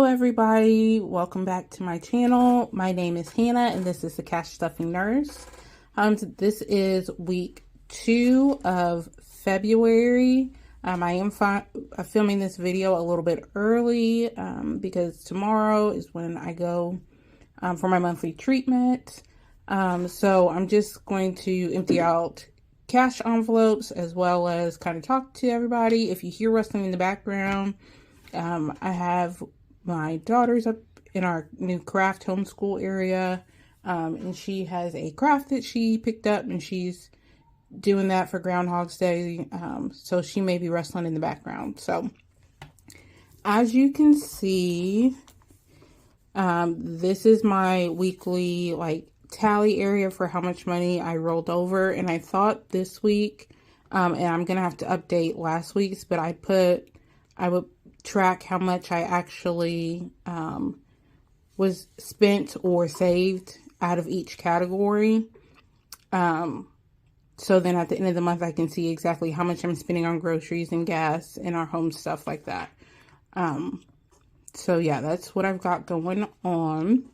everybody, welcome back to my channel. My name is Hannah and this is the Cash Stuffing Nurse. This is week 2 of February. I am filming this video a little bit early because tomorrow is when I go for my monthly treatment. So I'm just going to empty out cash envelopes as well as kind of talk to everybody. If you hear rustling in the background, I have my daughter's up in our new craft homeschool area, and she has a craft that she picked up and she's doing that for Groundhog's Day, so she may be rustling in the background. So as you can see, this is my weekly tally area for how much money I rolled over, and I thought this week, and I'm gonna have to update last week's, but I would track how much I actually was spent or saved out of each category. So then at the end of the month, I can see exactly how much I'm spending on groceries and gas and our home stuff like that. So yeah, that's what I've got going on.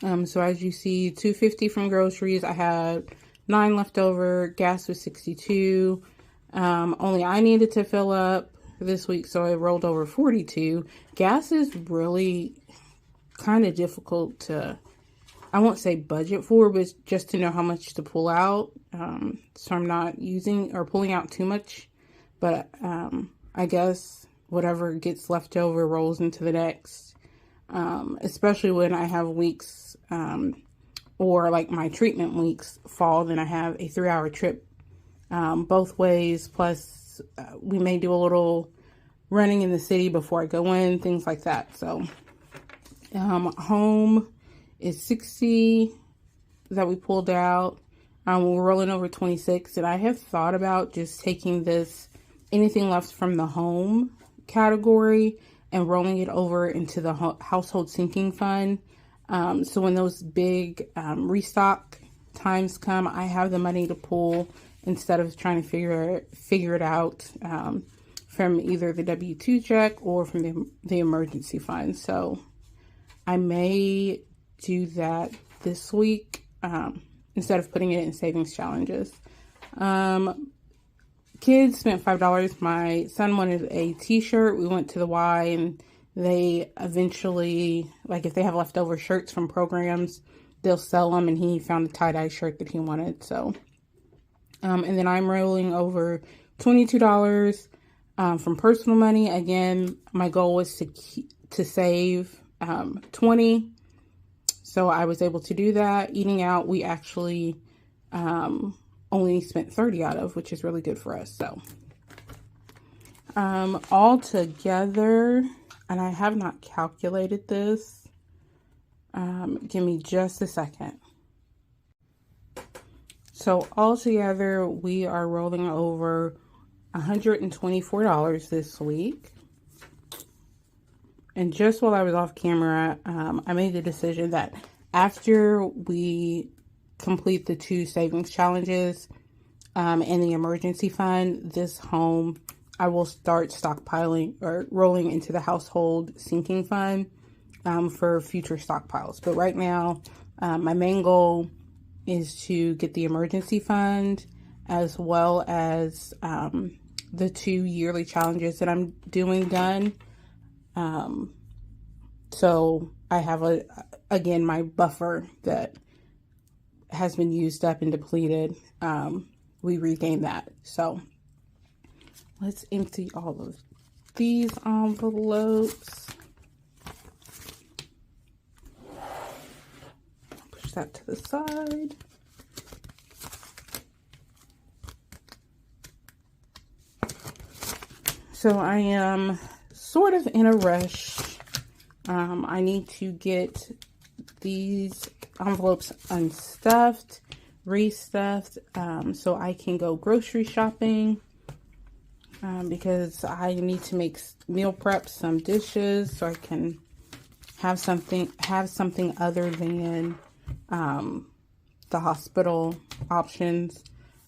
So as you see, $2.50 from groceries. I had $9 left over. Gas was $62. Only I needed to fill up this week, so I rolled over $42. Gas is really kind of difficult to, I won't say budget for, but just to know how much to pull out. So I'm not using or pulling out too much, but I guess whatever gets left over rolls into the next, especially when I have weeks or like my treatment weeks fall, then I have a 3-hour trip both ways, plus we may do a little running in the city before I go in, things like that. So home is $60 that we pulled out. We're rolling over $26, and I have thought about just taking this, anything left from the home category, and rolling it over into the household sinking fund. So when those big restock times come, I have the money to pull instead of trying to figure it out from either the W-2 check or from the emergency fund. So I may do that this week instead of putting it in savings challenges. Kids spent $5. My son wanted a t-shirt. We went to the Y, and they eventually, if they have leftover shirts from programs, they'll sell them, and he found a tie-dye shirt that he wanted. So and then I'm rolling over $22 from personal money. Again, my goal was to save $20. So I was able to do that. Eating out, we actually only spent $30 out of, which is really good for us. So all together, and I have not calculated this. Give me just a second. So altogether, we are rolling over $124 this week. And just while I was off camera, I made the decision that after we complete the 2 savings challenges and the emergency fund, this home, I will start stockpiling or rolling into the household sinking fund for future stockpiles. But right now, my main goal is to get the emergency fund as well as the 2 yearly challenges that I'm doing done. So I have again, my buffer that has been used up and depleted. We regain that. So let's empty all of these envelopes. Push that to the side. So I am sort of in a rush. I need to get these envelopes unstuffed, restuffed, so I can go grocery shopping, because I need to make meal prep some dishes so I can have something other than the hospital options.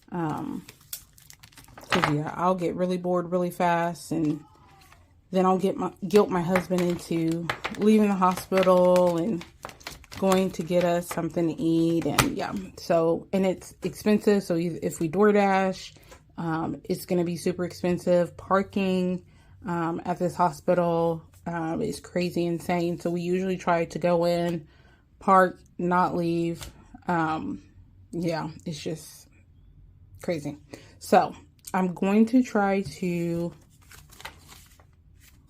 Because yeah, I'll get really bored really fast, and then I'll guilt my husband into leaving the hospital and going to get us something to eat. And yeah, so, and it's expensive. So if we DoorDash, it's going to be super expensive. Parking at this hospital is crazy insane. So we usually try to go in, park, not leave. Yeah, it's just crazy. So I'm going to try to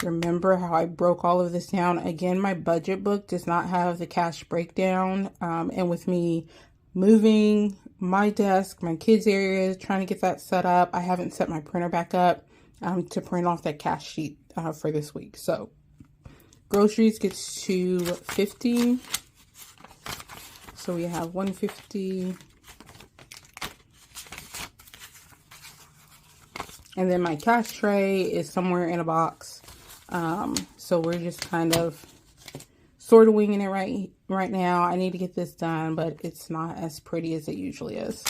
remember how I broke all of this down. Again, my budget book does not have the cash breakdown. And with me moving my desk, my kids' area, trying to get that set up, I haven't set my printer back up to print off that cash sheet for this week. So groceries gets to $50. So we have $150. And then my cash tray is somewhere in a box. So we're just kind of sort of winging it right now. I need to get this done, but it's not as pretty as it usually is.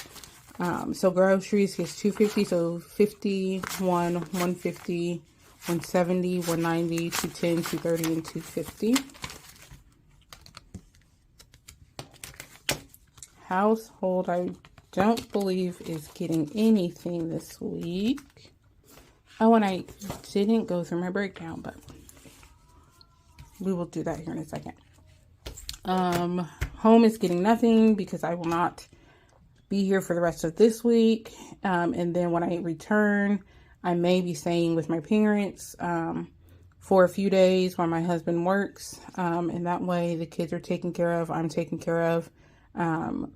So groceries gets $250. So 50, 150, 170, 190, 210, 230, and 250. Household, I don't believe is getting anything this week. Oh, and I didn't go through my breakdown, but we will do that here in a second. Home is getting nothing because I will not be here for the rest of this week. And then when I return, I may be staying with my parents for a few days while my husband works. And that way the kids are taken care of, I'm taken care of.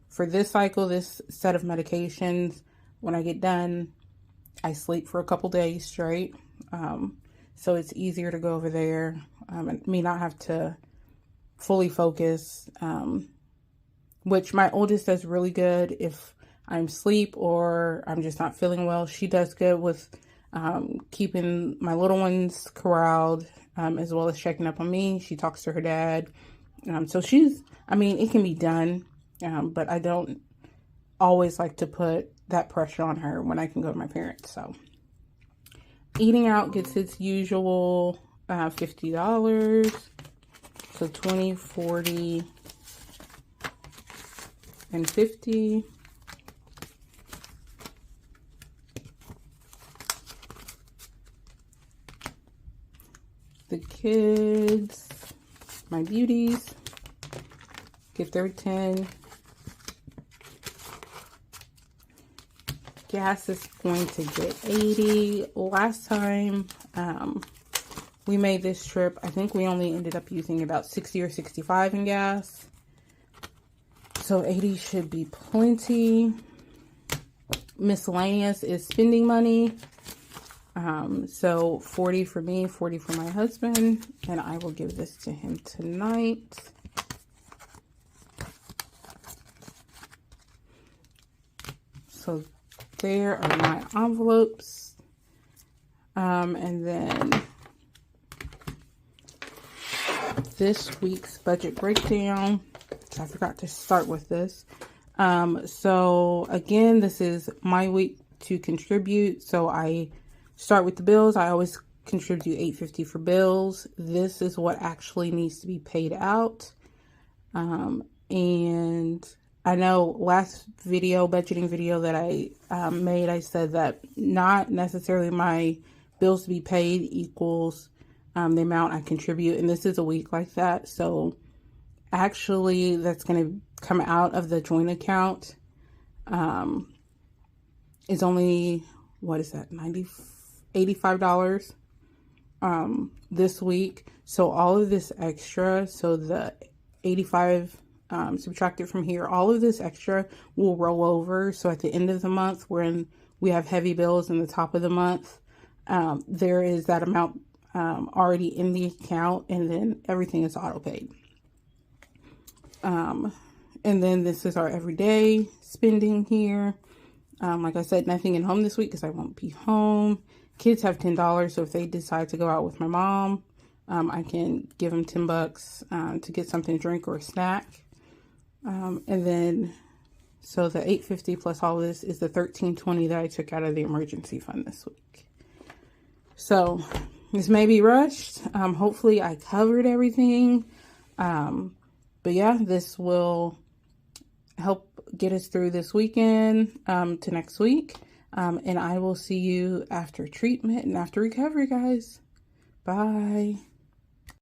For this cycle, this set of medications, when I get done, I sleep for a couple days straight. So it's easier to go over there and me not have to fully focus, which my oldest does really good if I'm asleep or I'm just not feeling well. She does good with keeping my little ones corralled, as well as checking up on me. She talks to her dad. So it can be done, but I don't always like to put that pressure on her when I can go to my parents. So eating out gets its usual $50. So 20, 40, and 50. The kids, my beauties, get their 10. Gas is going to get 80. Last time we made this trip, I think we only ended up using about 60 or 65 in gas. So 80 should be plenty. Miscellaneous is spending money. So 40 for me, 40 for my husband, and I will give this to him tonight. So there are my envelopes. And then this week's budget breakdown. I forgot to start with this. So again, this is my week to contribute. So I start with the bills. I always contribute $8.50 for bills. This is what actually needs to be paid out. And I know last budgeting video that I made, I said that not necessarily my bills to be paid equals the amount I contribute. And this is a week like that. So actually that's going to come out of the joint account. Is only, what is that? $85 this week. So all of this extra, so the 85 subtracted from here, all of this extra will roll over. So at the end of the month, when we have heavy bills in the top of the month, there is that amount already in the account, and then everything is auto paid. And then this is our everyday spending here. Like I said, nothing in home this week because I won't be home. Kids have $10, so if they decide to go out with my mom, I can give them $10 to get something to drink or a snack. And then, so the $8.50 plus all of this is the $13.20 that I took out of the emergency fund this week. So this may be rushed. Hopefully I covered everything. But yeah, this will help get us through this weekend to next week. And I will see you after treatment and after recovery, guys. Bye.